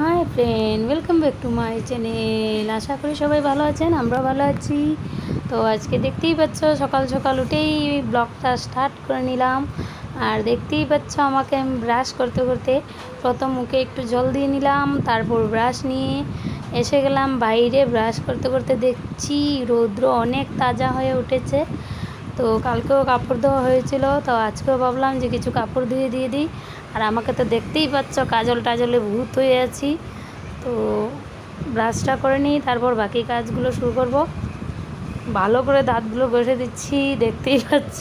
High friend, welcome back to my channel. আশা করি সবাই ভালো আছেন, আমরা ভালো আছি। তো আজকে দেখতেই পাচ্ছ সকাল সকাল উঠেই ব্লগটা স্টার্ট করে নিলাম। আর দেখতেই পাচ্ছ আমাকে আমি ব্রাশ করতে করতে প্রথম মুখে একটু জল দিয়ে নিলাম, তারপর ব্রাশ নিয়ে এসে গেলাম বাইরে। ব্রাশ করতে করতে দেখছি রৌদ্র অনেক তাজা হয়ে উঠেছে। তো কালকেও কাপড় ধোয়া হয়েছিল, তো আজকেও ভাবলাম যে কিছু কাপড় ধুয়ে দিয়ে দিই। আর আমাকে তো দেখতেই পাচ্ছ কাজল টাজলে ভূত হয়ে আছি। তো ব্রাশটা করে নিই, তারপর বাকি কাজগুলো শুরু করব। ভালো করে দাঁতগুলো ঘষে দিচ্ছি, দেখতেই পাচ্ছ।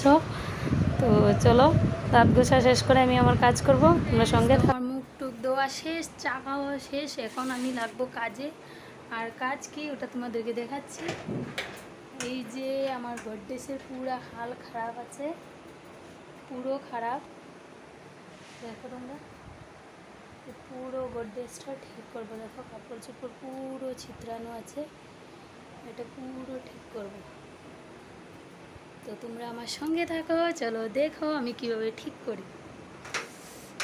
তো চলো দাঁত ঘষা শেষ করে আমি আমার কাজ করব, তোমরা সঙ্গে আমার মুখ টুক ধোয়া শেষ, চা খাওয়া শেষ, এখন আমি লাগবো কাজে। আর কাজ কি ওটা তোমাদেরকে দেখাচ্ছি। এই যে আমার গডরেজের পুরো হাল খারাপ আছে, পুরো খারাপ। দেখো তোমরা, পুরো গডরেজটা ঠিক করবো। দেখো কাপড় চোপড় পুরো ছিতরানো আছে, এটা পুরো ঠিক করব। তো তোমরা আমার সঙ্গে থাকো, চলো দেখো আমি কিভাবে ঠিক করি।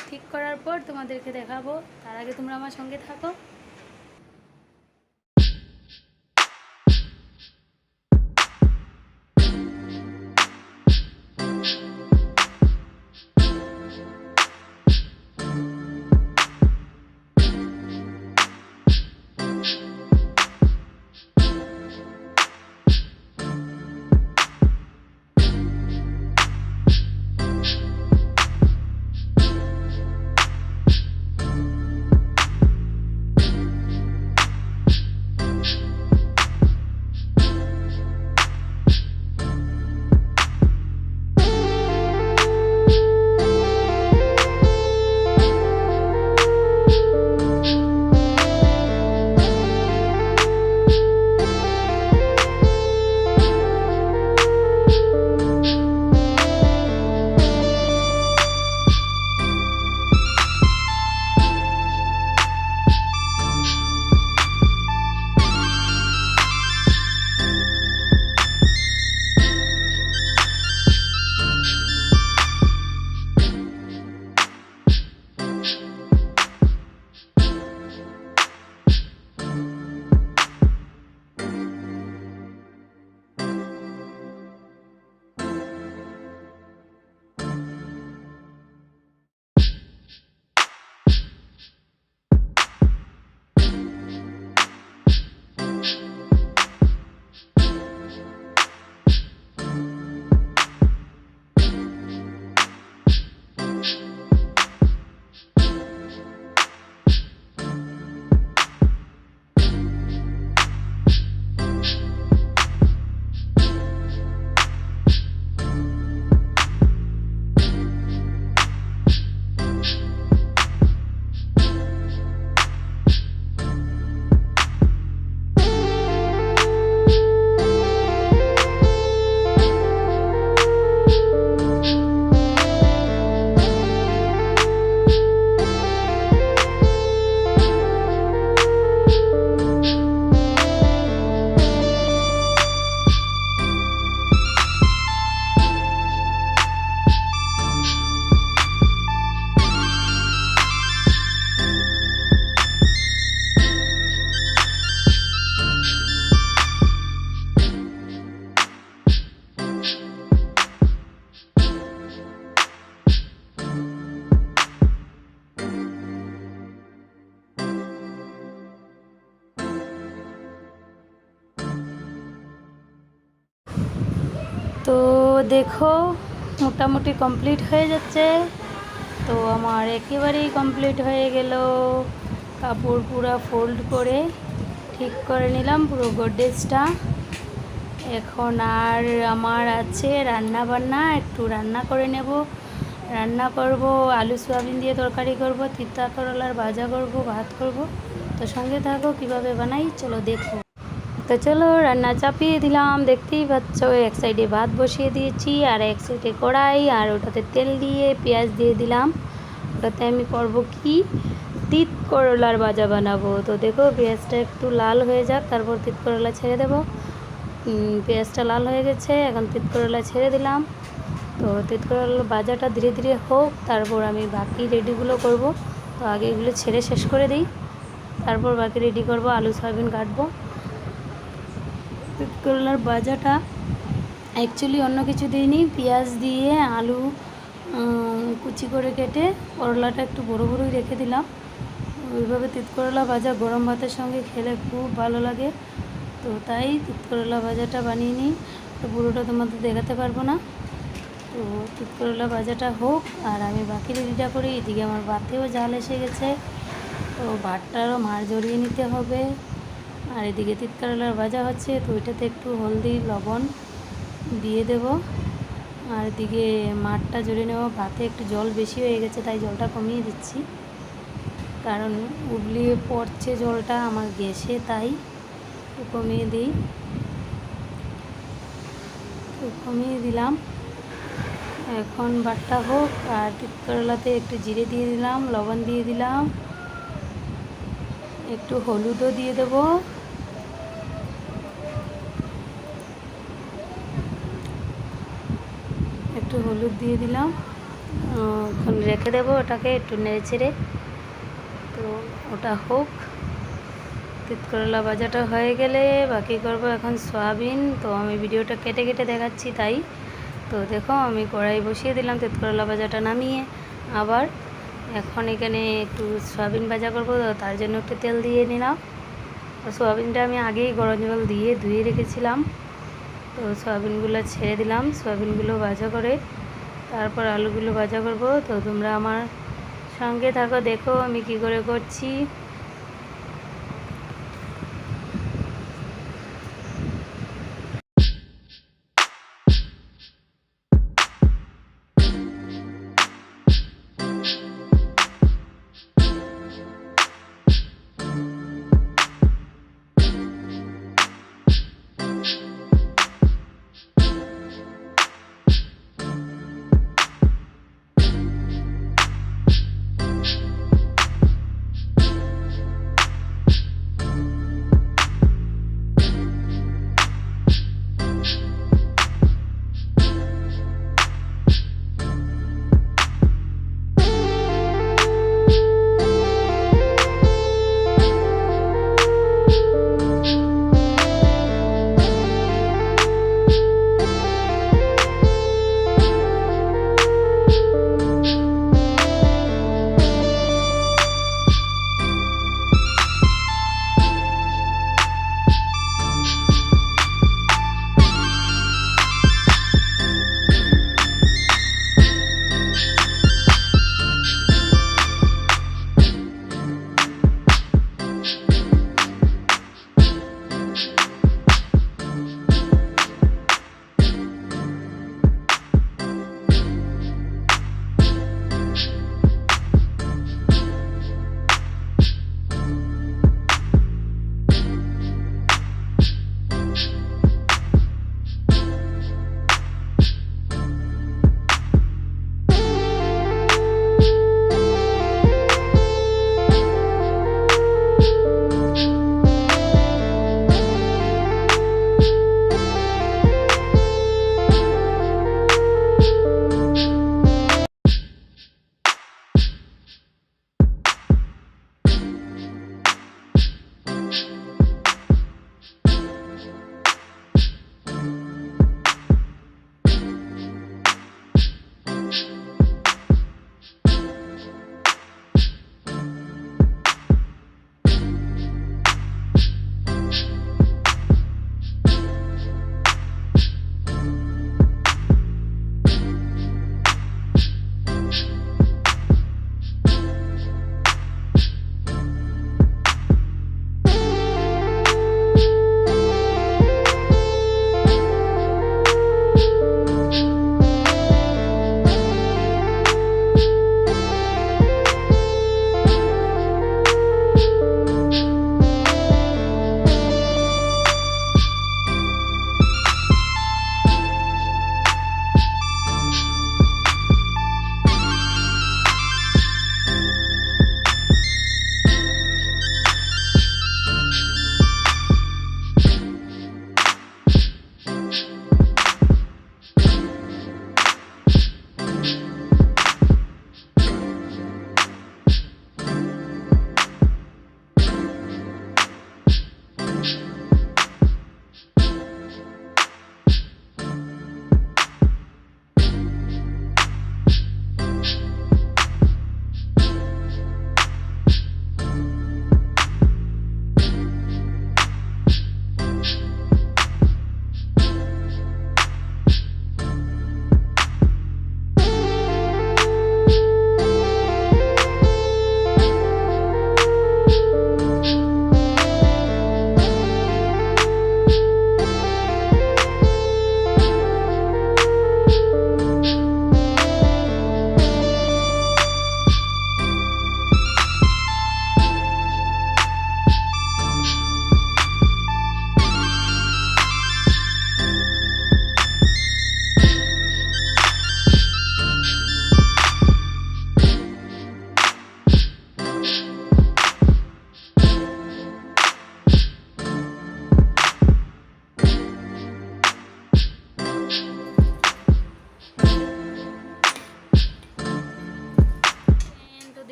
ঠিক করার পর তোমাদেরকে দেখাবো, তার আগে তোমরা আমার সঙ্গে থাকো। তো দেখো মোটামুটি কমপ্লিট হয়ে যাচ্ছে। তো আমার একেবারেই কমপ্লিট হয়ে গেল। কাপড় পুরো ফোল্ড করে ঠিক করে নিলাম পুরো গডরেজটা। এখন আর আমার আছে রান্না বান্না, একটু রান্না করে নেব। রান্না করব আলু সোয়াবিন দিয়ে তরকারি করব, তিতা করলার ভাজা করব, ভাত করব। তো সঙ্গে থাকো কিভাবে বানাই, চলো দেখো। তো চলো রান্না চাপিয়ে দিলাম, দেখতেই পাচ্ছ এক সাইডে ভাত বসিয়ে দিয়েছি আর এক সাইডে কড়াই, আর ওটাতে তেল দিয়ে পেঁয়াজ দিয়ে দিলাম। ওটাতে আমি করব কি, তিত করলার ভাজা বানাবো। তো দেখো পেঁয়াজটা একটু লাল হয়ে যাক, তারপর তিত করলা ছেড়ে দেবো। পেঁয়াজটা লাল হয়ে গেছে, এখন তিত করলা ছেড়ে দিলাম। তো তিত করলা ভাজাটা ধীরে ধীরে হোক, তারপর আমি বাকি রেডিগুলো করব। তো আগে এগুলো ছেড়ে শেষ করে দিই। তারপর বাকি রেডি করব, আলু সয়াবিন কাটবো। করলার ভাজাটা অ্যাকচুয়ালি অন্য কিছু দিইনি, পেঁয়াজ দিয়ে আলু কুচি করে কেটে করলাটা একটু বড়ো বড়োই রেখে দিলাম। ওইভাবে তিতকরলা ভাজা গরম ভাতের সঙ্গে খেলে খুব ভালো লাগে, তো তাই তিতকরলা ভাজাটা বানিয়ে নিই। তো পুরোটা তোমাদের দেখাতে পারবো না। তো তিতকরলা ভাজাটা হোক আর আমি বাকি রেডিটা করি। এদিকে আমার ভাতেও জাল এসে গেছে, তো ভাতটারও মাড় জড়িয়ে নিতে হবে। আর এদিকে তিতকরলার ভাজা হচ্ছে, তো ওইটাতে একটু হলদি লবণ দিয়ে দেব। আর এদিকে মাঠটা জড়িয়ে নেব। ভাতে একটু জল বেশি হয়ে গেছে, তাই জলটা কমিয়ে দিচ্ছি, কারণ উবলিয়ে পড়ছে জলটা আমার গ্যাসে, তাই কমিয়ে দিই। তো কমিয়ে দিলাম। এখন ভাতটা হোক। আর তিতকরলাতে একটু জিরে দিয়ে দিলাম, লবণ দিয়ে দিলাম, একটু হলুদও দিয়ে দেব। একটু হলুদ দিয়ে দিলাম। এখন রেখে দেবো ওটাকে একটু নেড়ে ছেড়ে। তো ওটা হোক। তিতকরলা ভাজাটা হয়ে গেলে বাকি করব এখন সয়াবিন। তো আমি ভিডিওটা কেটে কেটে দেখাচ্ছি তাই। তো দেখো আমি কড়াই বসিয়ে দিলাম তিতকরলা ভাজাটা নামিয়ে। আবার এখন এখানে একটু সয়াবিন ভাজা করবো, তার জন্য একটু তেল দিয়ে নিলাম। সয়াবিনটা আমি আগেই গরম জল দিয়ে ধুয়ে রেখেছিলাম। তো সয়াবিনগুলো ছেড়ে দিলাম, সয়াবিনগুলো ভাজা করে তারপর আলুগুলো ভাজা করব। তো তোমরা আমার সঙ্গে থাকো, দেখো আমি কি করে করছি।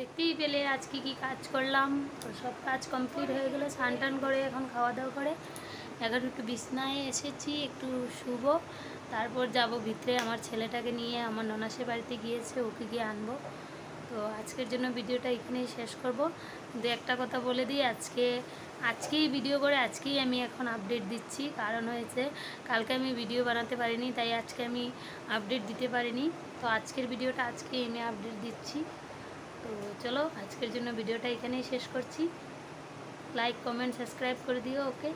দেখতেই পেলে আজ কি কাজ করলাম। তো সব কাজ কমপ্লিট হয়ে গেলো, স্নান টান করে এখন খাওয়া দাওয়া করে এখন একটু বিছনায় এসেছি, একটু শুবো, তারপর যাব ভিতরে আমার ছেলেটাকে নিয়ে আমার ননাসের বাড়িতে গিয়েছে, ওকে গিয়ে আনবো। তো আজকের জন্য ভিডিওটা এখানেই শেষ করব। কিন্তু একটা কথা বলে দিই, আজকেই ভিডিও করে আজকেই আমি এখন আপডেট দিচ্ছি। কারণ হয়েছে কালকে আমি ভিডিও বানাতে পারিনি, তাই আজকে আমি আপডেট দিতে পারিনি। তো আজকের ভিডিওটা আজকেই আমি আপডেট দিচ্ছি। তো চলো আজকের জন্য ভিডিওটা এখানেই শেষ করছি। লাইক কমেন্ট সাবস্ক্রাইব করে দিও। ওকে।